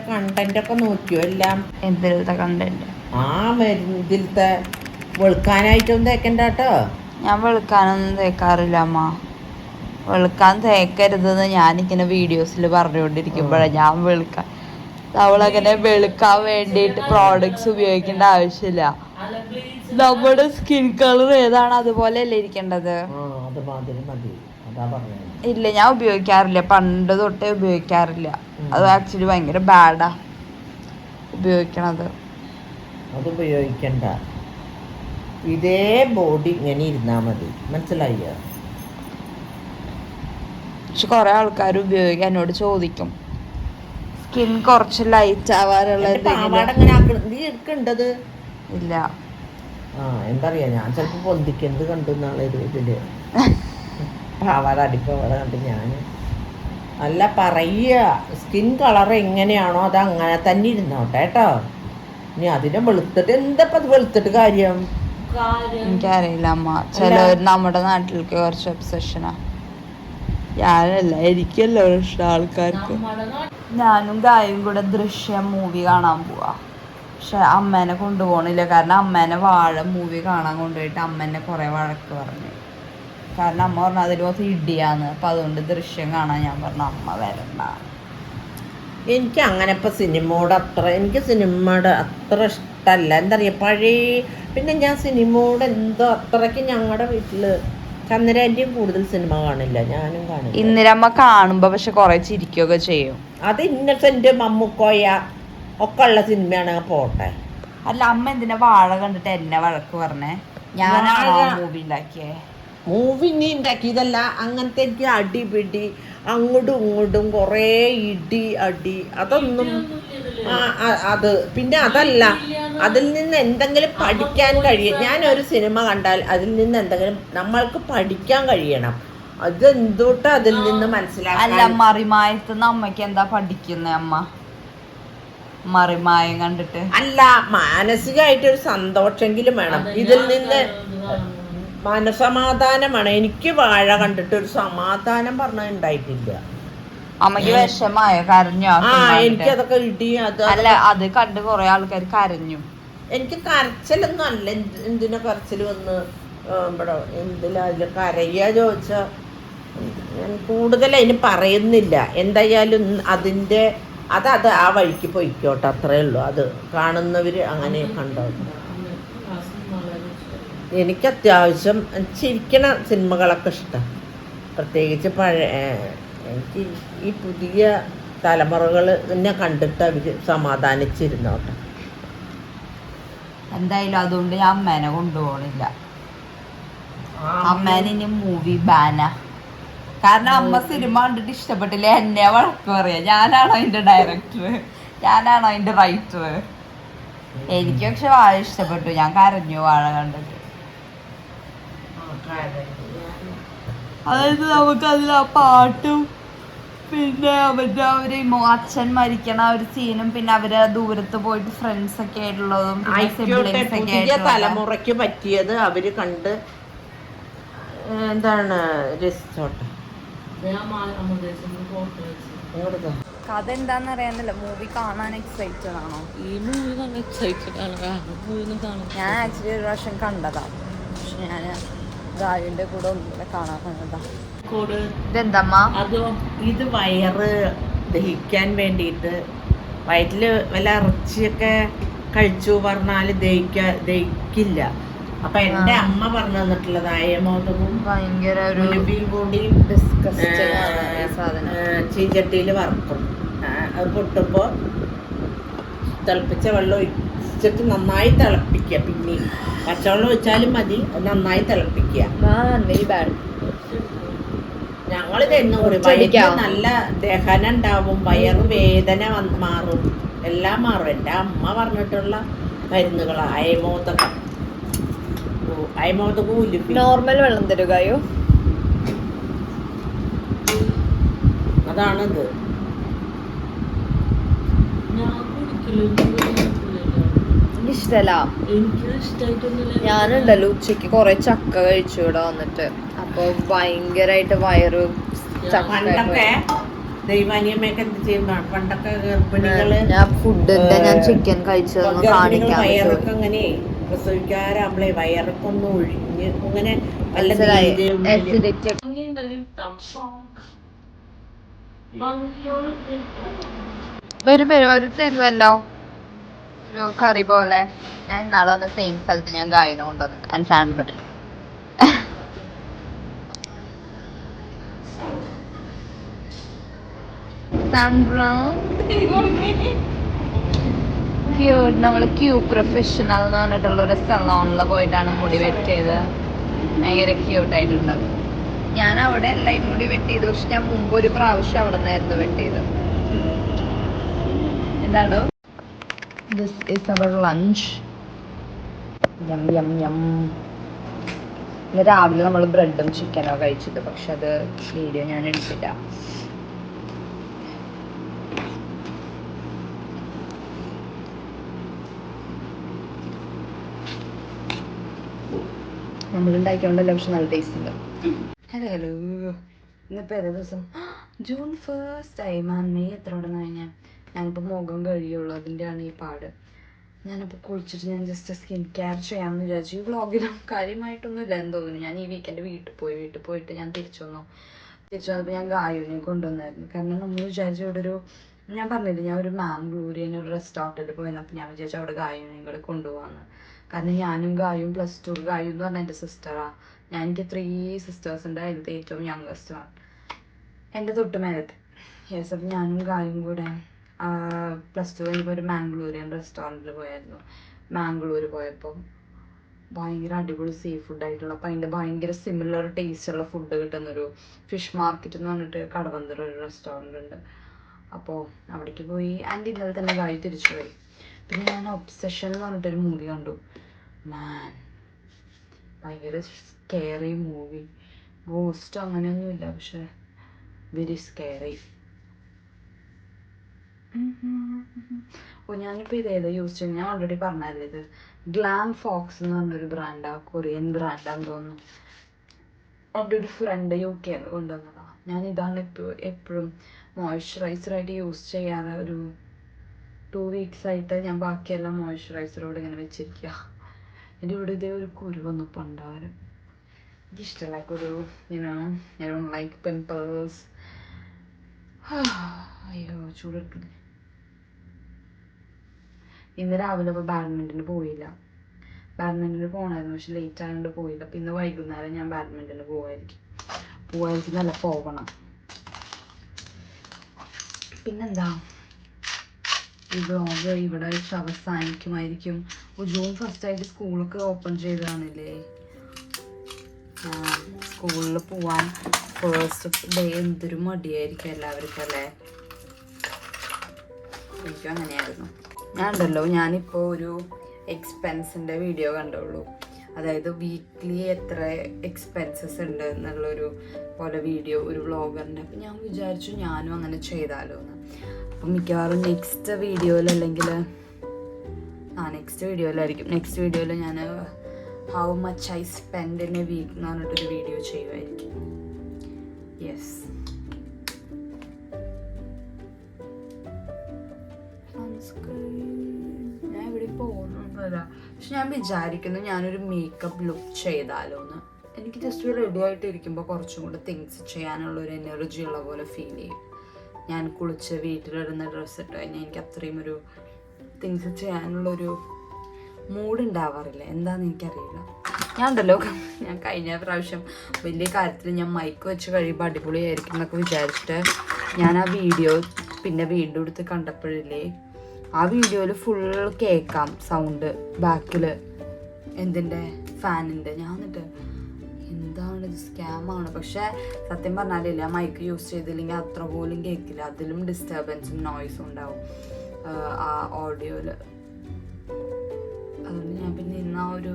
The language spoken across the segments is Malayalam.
കണ്ടന്റ് ഒക്കെ നോക്കിയോ എല്ലാം? എന്തിലത്തെ കണ്ടന്റ്? ആ മരുന്നിലത്തെ വെളുക്കാനായിട്ടൊന്നും തേക്കണ്ട കേട്ടോ. ഞാൻ വെളുക്കാനൊന്നും തേക്കാറില്ല അമ്മ. വെളുക്കാൻ തേക്കരുതെന്ന് ഞാനിങ്ങനെ വീഡിയോസിൽ പറഞ്ഞുകൊണ്ടിരിക്കുമ്പോഴാണ് ഞാൻ വെളുക്കാൻ. നമ്മളങ്ങനെ വെളുക്കാൻ വേണ്ടിയിട്ട് പ്രോഡക്ട്സ് ഉപയോഗിക്കേണ്ട ആവശ്യമില്ല. നമ്മുടെ സ്കിൻ കളർ ഏതാണ് അതുപോലെയല്ലേ ഇരിക്കേണ്ടത്. ഇല്ല, ഞാൻ ഉപയോഗിക്കാറില്ല, പണ്ട് തൊട്ടേ ഉപയോഗിക്കാറില്ല. അത് ആക്ച്വലി ഭയങ്കര ബാഡാ ഉപയോഗിക്കണത്. അത് ഉപയോഗിക്കണ്ട, ഇതേ ബോഡി ഇങ്ങനെ ഇരുന്നാ മതി, മനസ്സിലായോ? പക്ഷെ കുറെ ആൾക്കാർ ഉപയോഗിക്കാൻ എന്നോട് ചോദിക്കും സ്കിൻ കുറച്ച് ലൈറ്റ് ആവാനുള്ള ഇല്ല. എന്താ അറിയാ, ഞാൻ ചിലപ്പോ പൊന്തിക്കുന്നത് കണ്ടു നാളെ ഇതില് പാവാട അടിപ്പാവാട കണ്ട് ഞാൻ അല്ല പറയുക, സ്കിൻ കളർ എങ്ങനെയാണോ അത് അങ്ങനെ തന്നെ ഇരുന്നോട്ടെ കേട്ടോ. ഇനി അതിനെ വെളുത്തിട്ട് എന്താ വെളുത്തിട്ട് കാര്യം? എനിക്കറിയില്ല അമ്മ, ചിലവർ നമ്മുടെ നാട്ടിലേക്ക് കുറച്ച് ഒബ്സഷനാ. ഞാനല്ല, എനിക്കല്ലോ ഇഷ്ടം ആൾക്കാർക്ക്. ഞാനും ഗായും കൂടെ ദൃശ്യം മൂവി കാണാൻ പോവാ. പക്ഷെ അമ്മേനെ കൊണ്ടുപോകണില്ല, കാരണം അമ്മേനെ വാഴ മൂവി കാണാൻ കൊണ്ടുപോയിട്ട് അമ്മേനെ കുറെ വഴക്ക് പറഞ്ഞു. കാരണം അമ്മ പറഞ്ഞു അതിൽ കുറച്ച് ഇടിയാന്ന്. അപ്പം അതുകൊണ്ട് ദൃശ്യം കാണാൻ ഞാൻ പറഞ്ഞു അമ്മ വരണ്ട. എനിക്ക് അങ്ങനെ ഇപ്പം എനിക്ക് സിനിമയോട് അത്ര ഇഷ്ടമല്ല. എന്താ പറയുക, പഴയ പിന്നെ ഞാൻ സിനിമയോട് എന്തോ അത്രയ്ക്ക് ഞങ്ങളുടെ വീട്ടിൽ ചന്ദ്രാൻ്റെയും കൂടുതൽ സിനിമ കാണില്ല, ഞാനും കാണില്ല. ഇന്ദിരമ്മ കാണുമ്പോ പക്ഷെ കുറെ ചിരിക്കുകയൊക്കെ ചെയ്യും. അത് ഇന്നസെന്റ് മമ്മൂക്കോയ ഒക്കെ ഉള്ള സിനിമയാണ്, പോട്ടെ. അല്ല, അമ്മ എന്തിനാ വാഴ കണ്ടിട്ട് എന്നെ വഴക്ക് പറഞ്ഞേ? ഞാനാണോ മൂവി ഉണ്ടാക്കിയേ? മൂവി ഇനി ഉണ്ടാക്കിയതല്ല, അങ്ങനത്തെ എനിക്ക് അടിപിടി അങ്ങോട്ടും ഇങ്ങോട്ടും കുറേ ഇടി അടി അതൊന്നും അത് പിന്നെ അതല്ല, അതിൽ നിന്ന് എന്തെങ്കിലും പഠിക്കാൻ കഴിയും. ഞാനൊരു സിനിമ കണ്ടാൽ അതിൽ നിന്ന് എന്തെങ്കിലും നമ്മൾക്ക് പഠിക്കാൻ കഴിയണം. അത് എന്തുകൊണ്ടാ അതിൽ നിന്ന് മനസ്സിലാക്കാൻ? അല്ല, മറിമായത്തുനിന്ന് അമ്മയ്ക്ക് എന്താ പഠിക്കുന്നേ അമ്മ? മറിമായം കണ്ടിട്ട് അല്ല, മാനസികമായിട്ടൊരു സന്തോഷമെങ്കിലും വേണം. ഇതിൽ നിന്ന് മനസമാധാനമാണ്. എനിക്ക് വാഴ കണ്ടിട്ട് ഒരു സമാധാനം പറഞ്ഞത് ഉണ്ടായിട്ടില്ല. അമ്മക്ക് വിഷമായോ? കരഞ്ഞോ? എനിക്ക് അതൊക്കെ ഇടി അല്ല, അത് കണ്ട് കുറെ ആൾക്കാർ കരഞ്ഞു. എനിക്ക് കരച്ചിലൊന്നും അല്ല. എന്തിനാ കരച്ചിൽ വന്ന് ഇവിടെ എന്തിലാ അതിൽ കരയുക ചോദിച്ചാൽ ഞാൻ കൂടുതൽ അതിന് പറയുന്നില്ല. എന്തായാലും അതിൻ്റെ അത് ആ വഴിക്ക് പൊയ്ക്കോട്ടെ, അത്രയേ ഉള്ളൂ. അത് കാണുന്നവർ അങ്ങനെ കണ്ടോട്ടെ. എനിക്ക് അത്യാവശ്യം ചിരിക്കണ സിനിമകളൊക്കെ ഇഷ്ടം. പ്രത്യേകിച്ച് എനിക്ക് ഈ പുതിയ തലമുറകൾ എന്നെ കണ്ടിട്ട് അവർ സമാധാനിച്ചിരുന്നോട്ടെ. എന്തായാലും അതുകൊണ്ട് ഞാൻ അമ്മേനെ കൊണ്ടുപോകണില്ല. അമ്മേനെ ഇനി മൂവി ബാന. കാരണം അമ്മ സിനിമ കണ്ടിട്ട് ഇഷ്ടപ്പെട്ടില്ല, എന്നെ വഴക്ക് പറയാ. ഞാനാണോ അതിന്റെ ഡയറക്ടർ, ഞാനാണോ അതിന്റെ റൈറ്റർ? എനിക്ക് പക്ഷെ വാഴ ഇഷ്ടപ്പെട്ടു, ഞാൻ കരഞ്ഞു വാഴ കണ്ടിട്ട്. അതായത് നമുക്ക് അതിൽ ആ പാട്ടും പിന്നെ അവര് അച്ഛൻ മരിക്കണ ഒരു സീനും പിന്നെ അവര് ദൂരത്ത് പോയിട്ട് ഫ്രണ്ട്സ് ഒക്കെ ആയിട്ടുള്ളതും തലമുറയ്ക്ക് പറ്റിയത് അവര് കണ്ട് എന്താണ് രസിച്ചോട്ടെ. കഥ എന്താന്ന് അറിയാന്നില്ല. മൂവി കാണാൻ എക്സൈറ്റഡ് ആണോ? ഈ മൂവി കാണാൻ എക്സൈറ്റഡ് ആണ്. ഞാൻ ആക്ച്വലി ഒരു പ്രാവശ്യം കണ്ടതാ, പക്ഷെ ഞാൻ ഗായുവിന്റെ കൂടെ ഒന്നുകൂടെ കാണാൻ കണ്ടതാ. ഇതെന്തമ്മ? ഇത് വയറ് ദഹിക്കാൻ വേണ്ടിയിട്ട് വയറ്റില് വല്ല ഇറച്ചിയൊക്കെ കഴിച്ചു പറഞ്ഞാല് ദഹിക്കില്ല. അപ്പൊ എന്റെ അമ്മ പറഞ്ഞു തന്നിട്ടുള്ളത് അയമോദവും ഭയങ്കര കൂടിയും ചീഞ്ചട്ടിയിൽ വറുക്കും. അത് പൊട്ടുമ്പോ തിളപ്പിച്ച വെള്ളം ഒഴിച്ചിട്ട് നന്നായി തിളപ്പിക്കുക. പിന്നെ പച്ചവെള്ളം ഒഴിച്ചാലും മതി, നന്നായി തിളപ്പിക്കുക. ഞങ്ങൾ വയറ്റിൽ നല്ല ദഹനം ഉണ്ടാവും, വയറ് വേദന മാറും, എല്ലാം മാറും. എൻ്റെ അമ്മ പറഞ്ഞിട്ടുള്ള മരുന്നുകളാണ് അയമോദകം ഉലുപ്പി. നോർമൽ വെള്ളം തരുകയോ? അതാണിത്. ഇഷ്ടല്ല. ഞാനുണ്ടല്ലോ ഉച്ചക്ക് കൊറേ ചക്ക കഴിച്ചു ഇവിടെ വന്നിട്ട്. അപ്പൊ ഭയങ്കരായിട്ട് വയറ് പണ്ടൊക്കെ ദൈവാനിയമ്മയൊക്കെ എന്ത് ചെയ്യും പണ്ടൊക്കെ ഗർഭിണികള് ഞാൻ ഫുഡിന്റെ ഞാൻ ചിക്കൻ കഴിച്ചതൊന്നും ഗർഭിണികൾ കാണിക്കാൻ വയറൊക്കെ അങ്ങനെ പ്രസവിക്കാറാകുമ്പളേ വയറൊക്കെ ഒന്ന് ഒഴിഞ്ഞ് അങ്ങനെ വല്ല മനസ്സിലായി. നീരും Acidity. വരും ഒരു തരുമല്ലോ ഒരു കറി പോലെ. ഞാൻ ഇന്നാളെ വന്ന സെയിം സ്ഥലത്ത് ഞാൻ ഗായന കൊണ്ടുവന്നു സാൻഡ്രഡ്. നമ്മള് ക്യൂ പ്രൊഫഷണൽ എന്ന് പറഞ്ഞിട്ടുള്ള ഒരു സലോണിൽ പോയിട്ടാണ് മുടി വെട്ടിയത്. ഭയങ്കര ക്യൂട്ടായിട്ടുണ്ട്. ഞാൻ അവിടെ അല്ല ഈ മുടി വെട്ടിയത്, പക്ഷെ ഞാൻ മുമ്പ് ഒരു പ്രാവശ്യം അവിടെ നിന്നായിരുന്നു വെട്ടിയത്. എന്താണോ ദിസ് ഈസ് അവർ ലഞ്ച്. യം യം യം. ഇന്ന് രാവിലെ നമ്മൾ ബ്രെഡും ചിക്കനോ കഴിച്ചത്, പക്ഷെ അത് വീഡിയോ ഞാൻ എടുത്തില്ല. നമ്മളുണ്ടാക്കിയോണ്ടല്ല, പക്ഷെ നല്ല ടേസ്റ്റ് ഉണ്ട്. ഹലോ ഹലോ, ഇന്നിപ്പോൾ ഏതാ ദിവസം? ജൂൺ 1 ആയി. മെയ് എത്ര ഉണ്ടെന്ന് കഴിഞ്ഞാൽ ഞാനിപ്പോൾ മുഖം കഴിയുള്ളൂ, അതിൻ്റെയാണ് ഈ പാട്. ഞാനിപ്പോൾ കുളിച്ചിട്ട് ഞാൻ ജസ്റ്റ് സ്കിൻ കെയർ ചെയ്യാമെന്ന് വിചാരിച്ചു. ഈ വ്ളോഗിലും കാര്യമായിട്ടൊന്നും ഇല്ല എന്ന് തോന്നുന്നു. ഞാൻ ഈ വീക്കെൻഡ് വീട്ടിൽ പോയിട്ട് ഞാൻ തിരിച്ചു വന്നപ്പോൾ ഞാൻ ഗായുവിനെ കൊണ്ടുവന്നായിരുന്നു. കാരണം നമ്മൾ വിചാരിച്ചു ഇവിടെ ഒരു, ഞാൻ പറഞ്ഞില്ല, ഞാൻ ഒരു മാംഗ്ലൂരിയൻ ഒരു റെസ്റ്റോറൻറ്റിൽ പോയിരുന്നപ്പോൾ ഞാൻ വിചാരിച്ചു അവിടെ ഗായുവിനെയും കൂടെ കൊണ്ടുപോകാമെന്ന്. കാരണം ഞാനും ഗായും +2, ഗായു എന്ന് പറഞ്ഞാൽ എൻ്റെ സിസ്റ്ററാണ്. എനിക്ക് 3 സിസ്റ്റേഴ്സിൻ്റെ അതിലത്തെ ഏറ്റവും യങ്ങസ്റ്റാണ്, എൻ്റെ തൊട്ട് മേലത്തെ. യെസ്, അപ്പം ഞാനും ഗായും കൂടെ +2 കഴിഞ്ഞപ്പോൾ ഒരു മാംഗ്ലൂരിയൻ റെസ്റ്റോറൻറ്റിൽ പോയായിരുന്നു. മാംഗ്ലൂർ പോയപ്പോൾ ഭയങ്കര അടിപൊളി സീ ഫുഡായിട്ടുള്ള, അപ്പം അതിൻ്റെ ഭയങ്കര സിമിലർ ടേസ്റ്റുള്ള ഫുഡ് കിട്ടുന്നൊരു ഫിഷ് മാർക്കറ്റ് എന്ന് പറഞ്ഞിട്ട് കടവന്തൂർ ഒരു റെസ്റ്റോറൻറ്റ് ഉണ്ട്. അപ്പോൾ അവിടേക്ക് പോയി. ആൻഡ് ഇന്നലെ തന്നെ ഗായു തിരിച്ചു പോയി. പിന്നെ ഞാൻ ഒബ്സെഷൻ എന്ന് പറഞ്ഞിട്ടൊരു മൂവി കണ്ടു. മാൻ, ഭയങ്കര സ്കെയറി മൂവി. ഗോസ്റ്റ് അങ്ങനെയൊന്നുമില്ല, പക്ഷെ വെരി സ്കെയറി. ഞാനിപ്പോൾ ഇതേതാ യൂസ് ചെയ്യുന്നത്? ഞാൻ ഓൾറെഡി പറഞ്ഞായിരുന്നു, ഇത് ഗ്ലാം ഫോക്സ് എന്ന് പറഞ്ഞൊരു ബ്രാൻഡാണ്, കൊറിയൻ ബ്രാൻഡാന്ന് തോന്നുന്നു. എൻ്റെ ഒരു ഫ്രണ്ട് UK കൊണ്ടുവന്നതാണ്. ഞാൻ ഇതാണ് എപ്പോഴും മോയ്സ്ചറൈസറായിട്ട് യൂസ് ചെയ്യാറ്. ഒരു 2 വീക്സ് ആയിട്ട് ഞാൻ ബാക്കിയെല്ലാം മോയ്സ്ചറൈസറോട് ഇങ്ങനെ വെച്ചിരിക്കുക. എൻ്റെ ഇവിടെ ഇതേ ഒരു കുരു വന്നു പണ്ടാരം. എനിക്കിഷ്ടമല്ല കുരു, I don't like pimples. അയ്യോ ചൂടെടുക്കുന്നത്. ഇന്ന് രാവിലെ ഇപ്പോൾ ബാഡ്മിൻ്റന് പോയില്ല. ബാഡ്മിൻ്റന് പോകണമായിരുന്നു, പക്ഷെ ലേറ്റ് ആയതുകൊണ്ട് പോയില്ല. അപ്പം ഇന്ന് വൈകുന്നേരം ഞാൻ ബാഡ്മിൻ്റന് പോവായിരിക്കും നല്ല പോകണം. പിന്നെന്താ, ഈ ബ്ലോഗ് ഇവിടെ വെച്ച് അവസാനിക്കുമായിരിക്കും. ജൂൺ 1 ആയിട്ട് സ്കൂളൊക്കെ ഓപ്പൺ ചെയ്തതാണില്ലേ. സ്കൂളിൽ പോവാൻ ഫസ്റ്റ് ഡേ എന്തൊരു മടിയായിരിക്കും എല്ലാവർക്കും അല്ലേ. എനിക്കും അങ്ങനെയായിരുന്നു. ഞാനിപ്പോൾ ഒരു എക്സ്പെൻസിൻ്റെ വീഡിയോ കണ്ടുള്ളൂ. അതായത് വീക്ക്ലി എത്ര എക്സ്പെൻസസ് ഉണ്ട് എന്നുള്ളൊരു പോലെ വീഡിയോ ഒരു വ്ളോഗറിൻ്റെ. അപ്പം ഞാൻ വിചാരിച്ചു ഞാനും അങ്ങനെ ചെയ്താലോ എന്ന്. അപ്പം മിക്കവാറും നെക്സ്റ്റ് വീഡിയോയിലായിരിക്കും. നെക്സ്റ്റ് വീഡിയോയിൽ ഞാൻ how much I spend in a week എന്ന് പറഞ്ഞിട്ടൊരു വീഡിയോ ചെയ്യുമായിരിക്കും. യെസ്, ഞാൻ ഇവിടെ പോകുന്നില്ല, പക്ഷെ ഞാൻ വിചാരിക്കുന്നു ഞാനൊരു മേക്കപ്പ് ലുക്ക് ചെയ്താലോ എന്ന്. എനിക്ക് ജസ്റ്റ് റെഡി ആയിട്ടിരിക്കുമ്പോൾ കുറച്ചും കൂടെ തിങ്സ് ചെയ്യാനുള്ളൊരു എനർജി ഉള്ള പോലെ ഫീൽ ചെയ്യും. ഞാൻ കുളിച്ച് വീട്ടിലിടുന്ന ഡ്രസ്സ് ഇട്ട് കഴിഞ്ഞാൽ എനിക്ക് അത്രയും ഒരു തിങ്സ് ചെയ്യാനുള്ളൊരു മൂഡ് ഉണ്ടാവാറില്ല. എന്താണെന്ന് എനിക്കറിയില്ല. ഞാൻ കഴിഞ്ഞ പ്രാവശ്യം വലിയ കാര്യത്തിൽ ഞാൻ മൈക്ക് വെച്ച് കഴിയുമ്പോൾ അടിപൊളിയായിരിക്കും എന്നൊക്കെ വിചാരിച്ചിട്ട് ഞാൻ ആ വീഡിയോ പിന്നെ വീണ്ടും എടുത്ത് കണ്ടപ്പോഴില്ലേ, ആ വീഡിയോയിൽ ഫുൾ കേൾക്കാം സൗണ്ട് ബാക്കിൽ എന്തിൻ്റെ ഫാനിൻ്റെ. ഞാൻ എന്നിട്ട് എന്താണ് ഇത്, സ്കാമാണ്. പക്ഷേ സത്യം പറഞ്ഞാലില്ല, മൈക്ക് യൂസ് ചെയ്തില്ലെങ്കിൽ അത്ര പോലും കേൾക്കില്ല. അതിലും ഡിസ്റ്റർബൻസും നോയ്സും ഉണ്ടാവും ആ ഓഡിയോയിൽ. അതുകൊണ്ട് ഞാൻ പിന്നെ ഇന്ന് ആ ഒരു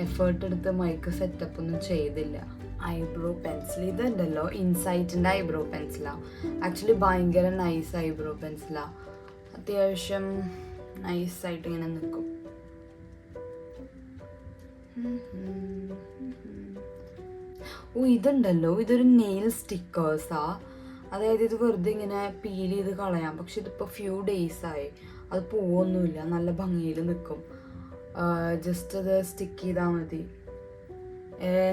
എഫേർട്ട് എടുത്ത് മൈക്ക് സെറ്റപ്പ് ഒന്നും ചെയ്തില്ല. ഐബ്രോ പെൻസിൽ ഇതുണ്ടല്ലോ, ഇൻസൈറ്റിൻ്റെ ഐബ്രോ പെൻസിലാണ്. ആക്ച്വലി ഭയങ്കര നൈസ് ഐബ്രോ പെൻസിലാണ്. അത്യാവശ്യം നൈസായിട്ട് ഇങ്ങനെ നിൽക്കും. ഇതുണ്ടല്ലോ, ഇതൊരു നെയിൽ സ്റ്റിക്കേഴ്സാ. അതായത് ഇത് വെറുതെ ഇങ്ങനെ പീൽ ചെയ്ത് കളയാം. പക്ഷെ ഇതിപ്പോൾ ഫ്യൂ ഡേയ്സായി, അത് പോവൊന്നുമില്ല, നല്ല ഭംഗിയിൽ നിൽക്കും. ജസ്റ്റ് അത് സ്റ്റിക്ക് ചെയ്താൽ മതി.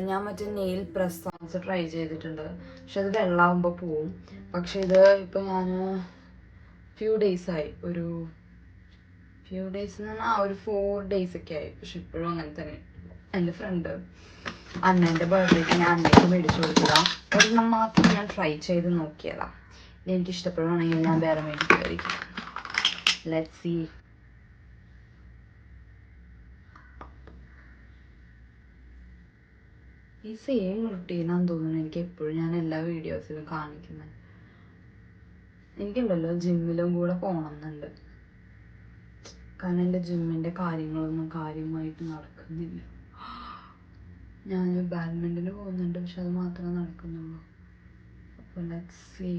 ഞാൻ മറ്റേ നെയിൽ പ്രസ് ഓൺസ് ട്രൈ ചെയ്തിട്ടുണ്ട്, പക്ഷെ അത് വെള്ളമാകുമ്പോൾ പോവും. പക്ഷെ ഇത് ഇപ്പോൾ ഞാൻ ഫ്യൂ ഡേയ്സായി, ഒരു 4 days ഒക്കെ ആയി, പക്ഷെ ഇപ്പോഴും അങ്ങനെ തന്നെ. എൻ്റെ ഫ്രണ്ട് അണ്ണൻ്റെ ബർത്ത്ഡേക്ക് ഞാൻ അണ്ണയ്ക്ക് മേടിച്ചു കൊടുത്തതാണ്. ഒരെണ്ണം മാത്രം ഞാൻ ട്രൈ ചെയ്ത് നോക്കിയതാണ്. എനിക്ക് ഇഷ്ടപ്പെടുകയാണെങ്കിൽ ഞാൻ വേറെ മേടിക്കുമായിരിക്കും. Let's see. ഈ സെയിം റുട്ടീനാന്ന് തോന്നുന്നു എനിക്ക് എപ്പോഴും ഞാൻ എല്ലാ വീഡിയോസിലും കാണിക്കുന്നത്. എനിക്കുണ്ടല്ലോ ജിമ്മിലും കൂടെ പോകണമെന്നുണ്ട്. കാരണം എൻ്റെ ജിമ്മിൻ്റെ കാര്യങ്ങളൊന്നും കാര്യമായിട്ട് നടക്കുന്നില്ല. ഞാൻ ബാഡ്മിൻ്റന് പോകുന്നുണ്ട്, പക്ഷെ അത് മാത്രമേ നടക്കുന്നുള്ളൂ. അപ്പോൾ ലെറ്റ്സ് സീ.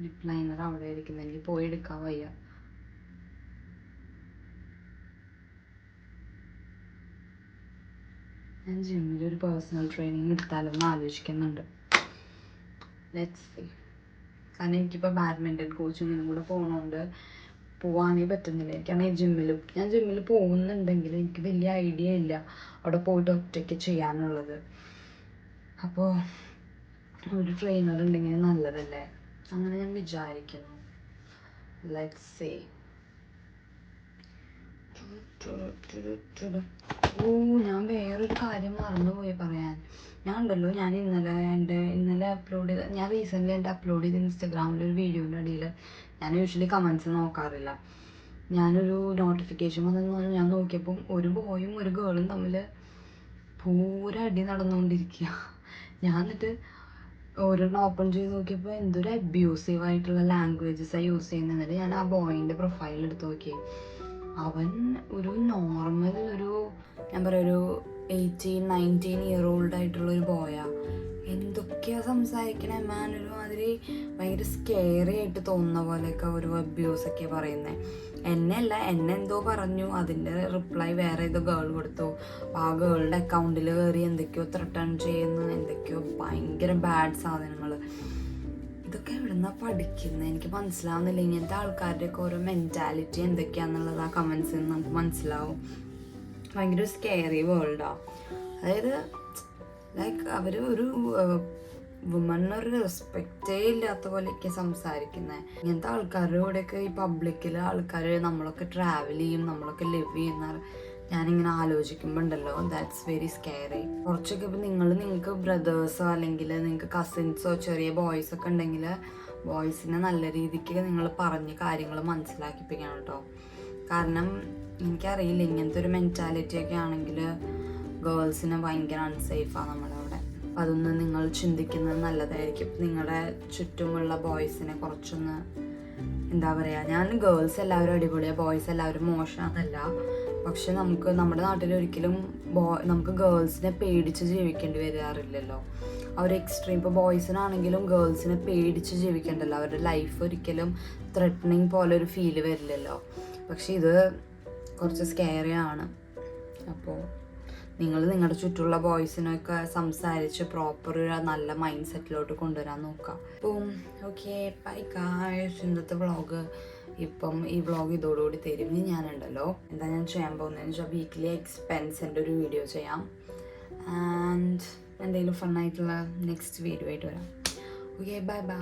ലിപ് ലൈനർ അവിടെ ഇരിക്കുന്നത്, എനിക്ക് പോയി എടുക്കാൻ വയ്യ. ഞാൻ ജിമ്മിൽ ഒരു പേഴ്സണൽ ട്രെയിനിങ് എടുത്താലൊന്ന് ആലോചിക്കുന്നുണ്ട്. Let's see. കാരണം എനിക്കിപ്പോൾ ബാഡ്മിൻ്റൺ കോച്ചിങ്ങിനും കൂടെ പോകണോണ്ട് പോകാനേ പറ്റുന്നില്ല. എനിക്കാണെങ്കിൽ ഞാൻ ജിമ്മിൽ പോകുന്നുണ്ടെങ്കിൽ എനിക്ക് വലിയ ഐഡിയ ഇല്ല അവിടെ പോയിട്ട് ഒറ്റയ്ക്ക് ചെയ്യാനുള്ളത്. അപ്പോൾ ഒരു ട്രെയിനർ ഉണ്ടെങ്കിൽ നല്ലതല്ലേ, അങ്ങനെ ഞാൻ വിചാരിക്കുന്നു. Let's see. ഞാൻ വേറൊരു കാര്യം മറന്നുപോയി പറയാൻ. ഞാൻ ഇന്നലെ അപ്ലോഡ് ചെയ്ത, ഞാൻ റീസെൻ്റ്ലി അപ്ലോഡ് ചെയ്ത ഇൻസ്റ്റഗ്രാമിലൊരു വീഡിയോൻ്റെ അടിയിൽ ഞാൻ യൂഷ്വലി കമൻസ് നോക്കാറില്ല. ഞാനൊരു നോട്ടിഫിക്കേഷൻ വന്നെന്ന് ഞാൻ നോക്കിയപ്പം ഒരു ബോയും ഒരു ഗേളും തമ്മിൽ പൂര അടി നടന്നുകൊണ്ടിരിക്കുക. ഞാൻ എന്നിട്ട് ഓരോന്ന് ഓപ്പൺ ചെയ്ത് നോക്കിയപ്പോൾ എന്തൊരു അബ്യൂസീവായിട്ടുള്ള ലാംഗ്വേജസാണ് യൂസ് ചെയ്യുന്നത്. ഞാൻ ആ ബോയിൻ്റെ പ്രൊഫൈൽ എടുത്ത് നോക്കി. അവൻ ഒരു നോർമൽ ഞാൻ പറയാം ഒരു 18-19 year old ആയിട്ടുള്ളൊരു ബോയാ. എന്തൊക്കെയാ സംസാരിക്കണേ മാൻ, ഒരുമാതിരി ഭയങ്കര സ്കെയറി ആയിട്ട് തോന്നുന്ന പോലെയൊക്കെ ഒരു അബ്യൂസൊക്കെ പറയുന്നത്. എന്നെ എന്തോ പറഞ്ഞു, അതിൻ്റെ റിപ്ലൈ വേറെ ഏതോ ഗേൾ കൊടുത്തു. ആ ഗേളുടെ അക്കൗണ്ടിൽ കയറി എന്തൊക്കെയോ ത്രെട്ടൺ ചെയ്യുന്നു, എന്തൊക്കെയോ ഭയങ്കര ബാഡ് സാധനങ്ങൾ. ഇതൊക്കെ എവിടുന്നാ പഠിക്കുന്നത് എനിക്ക് മനസ്സിലാവുന്നില്ല. ഇങ്ങനത്തെ ആൾക്കാരുടെയൊക്കെ ഓരോ മെൻറ്റാലിറ്റി എന്തൊക്കെയാണെന്നുള്ളത് ആ കമൻസിൽ നിന്ന് നമുക്ക് മനസ്സിലാവും. ഭയങ്കര സ്കെയറി വേൾഡാണ്. അതായത് ലൈക്ക് അവർ ഒരു വുമണിനൊരു റെസ്പെക്റ്റേ ഇല്ലാത്ത പോലെയൊക്കെ സംസാരിക്കുന്നത്. ഇങ്ങനത്തെ ആൾക്കാരുടെ കൂടെയൊക്കെ ഈ പബ്ലിക്കിൽ ആൾക്കാർ നമ്മളൊക്കെ ട്രാവൽ ചെയ്യും, നമ്മളൊക്കെ ലിവ് ചെയ്യുന്ന ഞാനിങ്ങനെ ആലോചിക്കുമ്പോൾ ഉണ്ടല്ലോ, ദാറ്റ്സ് വെരി സ്കെയറി. കുറച്ചൊക്കെ ഇപ്പം നിങ്ങൾക്ക് ബ്രദേഴ്സോ അല്ലെങ്കിൽ നിങ്ങൾക്ക് കസിൻസോ ചെറിയ ബോയ്സൊക്കെ ഉണ്ടെങ്കിൽ ബോയ്സിനെ നല്ല രീതിക്ക് നിങ്ങൾ പറഞ്ഞ് കാര്യങ്ങൾ മനസ്സിലാക്കിപ്പിക്കണം കേട്ടോ. കാരണം എനിക്കറിയില്ല, ഇങ്ങനത്തെ ഒരു മെൻറ്റാലിറ്റി ഒക്കെ ആണെങ്കിൽ ഗേൾസിന് ഭയങ്കര അൺസേഫാണ് നമ്മുടെ അവിടെ. അതൊന്ന് നിങ്ങൾ ചിന്തിക്കുന്നത് നല്ലതായിരിക്കും. നിങ്ങളുടെ ചുറ്റുമുള്ള ബോയ്സിനെ കുറച്ചൊന്ന് എന്താ പറയുക, ഞാൻ ഗേൾസ് എല്ലാവരും അടിപൊളിയാണ്, ബോയ്സ് എല്ലാവരും മോശമാണെന്നല്ല. പക്ഷെ നമ്മുടെ നാട്ടിൽ ഒരിക്കലും നമുക്ക് ഗേൾസിനെ പേടിച്ച് ജീവിക്കേണ്ടി വരാറില്ലല്ലോ. അവർ എക്സ്ട്രീം ഇപ്പോൾ ബോയ്സിനാണെങ്കിലും ഗേൾസിനെ പേടിച്ച് ജീവിക്കേണ്ടല്ലോ. അവരുടെ ലൈഫ് ഒരിക്കലും ത്രെട്ടനിങ് പോലെ ഒരു ഫീല് വരില്ലല്ലോ. പക്ഷെ ഇത് കുറച്ച് സ്കെയറിയാണ്. അപ്പോൾ നിങ്ങൾ നിങ്ങളുടെ ചുറ്റുമുള്ള ബോയ്സിനൊക്കെ സംസാരിച്ച് പ്രോപ്പർ ഒരു നല്ല മൈൻഡ് സെറ്റിലോട്ട് കൊണ്ടുവരാൻ നോക്കാം. അപ്പം ഓക്കെ, ബൈ ഗായ്സ്. ഇന്നത്തെ വ്ളോഗ് ഈ വ്ളോഗ് ഇതോടുകൂടി തരും. ഞാനുണ്ടല്ലോ എന്താ ഞാൻ ചെയ്യാൻ പോകുന്നതെന്ന് വെച്ചാൽ വീക്ക്ലി എക്സ്പെൻസിൻ്റെ ഒരു വീഡിയോ ചെയ്യാം. ആൻഡ് എന്തെങ്കിലും ഫണ്ണായിട്ടുള്ള നെക്സ്റ്റ് വീഡിയോ ആയിട്ട് വരാം. Okay, bye bye.